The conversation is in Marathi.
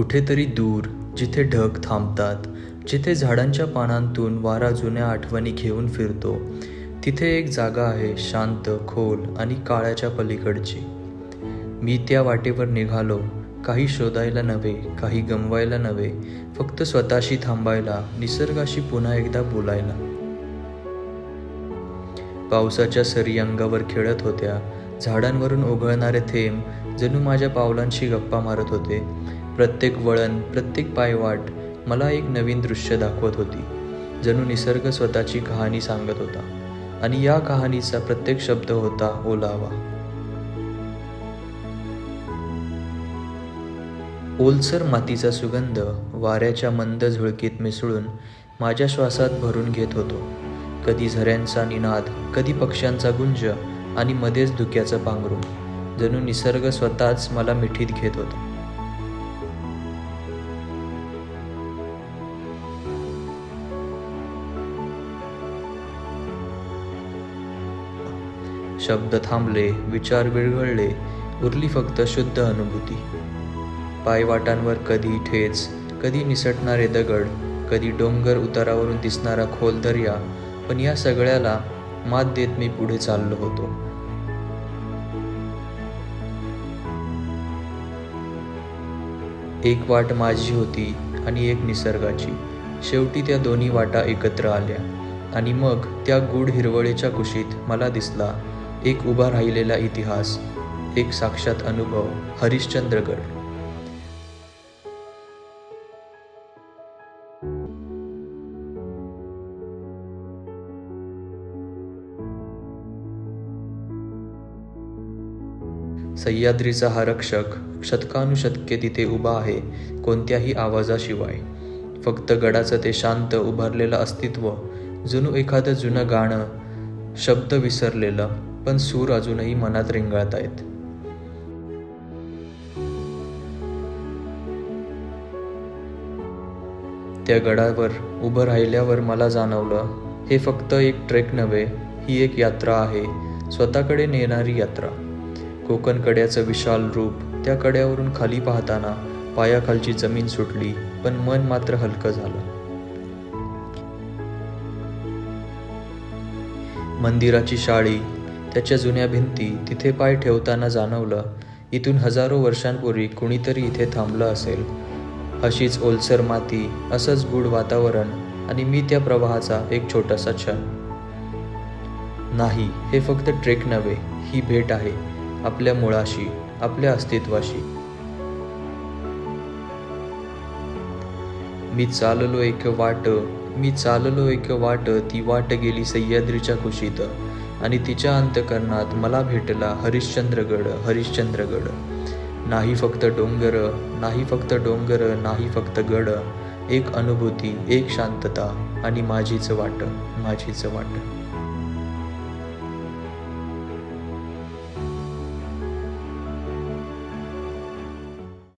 कुठेतरी दूर, जिथे ढग थांबतात, जिथे झाडांच्या पानांतून वारा जुन्या आठवणी घेऊन फिरतो, तिथे एक जागा आहे शांत, खोल आणि काळाच्या पलीकडची. मी त्या वाटेवर निघालो, काही शोधायला नव्हे, काही गमवायला नव्हे, फक्त स्वतःशी थांबायला, निसर्गाशी पुन्हा एकदा बोलायला. पावसाच्या सरी अंगावर खेळत होत्या, झाडांवरून ओघळणारे थेंब जणू माझ्या पावलांशी गप्पा मारत होते. प्रत्येक वळण, प्रत्येक पायवाट मला एक नवीन दृश्य दाखवत होती. जणू निसर्ग स्वतःची कहाणी सांगत होता, आणि या कहाणीचा प्रत्येक शब्द होता ओलावा. ओलसर मातीचा सुगंध वाऱ्याच्या मंद झुळकीत मिसळून माझ्या श्वासात भरून घेत होतो. कधी झऱ्यांचा निनाद, कधी पक्ष्यांचा गुंज, आणि मध्येच धुक्याचं पांघरून. जणू निसर्ग स्वतःच मला मिठीत घेत होता. शब्द थांबले, विचार विरघळले, उरली फक्त शुद्ध अनुभूती. पायवाटांवर कधी ठेच, कधी निसटणारे दगड, कधी डोंगर उतारावरून दिसणारा खोल दर्या, पण या सगळ्याला मात देत मी पुढे चाललो होतो. एक वाट माझी होती आणि एक निसर्गाची. शेवटी त्या दोन्ही वाटा एकत्र आल्या, आणि मग त्या गूढ हिरवळीच्या कुशीत मला दिसला एक उभा राहिलेला इतिहास, एक साक्षात अनुभव, हरिश्चंद्रगड. सह्याद्रीचा हा रक्षक शतकानुशतके तिथे उभा आहे, कोणत्याही आवाजाशिवाय. फक्त गडाचं ते शांत उभारलेलं अस्तित्व, जणू एखादं जुनं गाणं, शब्द विसरलेलं, पण सूर अजूनही मनात रेंगाळतायत. त्या गडावर उभं राहिल्यावर मला जाणवलं, हे फक्त एक ट्रेक नव्हे, ही एक यात्रा आहे, स्वतःकडे नेणारी यात्रा. कोकण कड्याचं विशाल रूप, त्या कड्यावरून खाली पाहताना पायाखालची जमीन सुटली, पण मन मात्र हलकं झालं. मंदिराची शाळी, त्याच्या जुन्या भिंती, तिथे पाय ठेवताना जाणवलं, इथून हजारो वर्षांपूर्वी कुणीतरी इथे थांबलं असेल. अशीच ओलसर माती, असंच गूढ वातावरण, आणि मी त्या प्रवाहाचा एक छोटासा क्षण. नाही, हे फक्त ट्रेक नव्हे, ही भेट आहे आपल्या मुळाशी, आपल्या अस्तित्वाशी. मी चाललो एक वाट, ती वाट गेली सह्याद्रीच्या कुशीत, आणि तिच्या अंतःकरणात मला भेटला हरिश्चंद्रगड. नाही फक्त डोंगर, नाही फक्त गड, एक अनुभूती, एक शांतता, आणि माझीच वाट.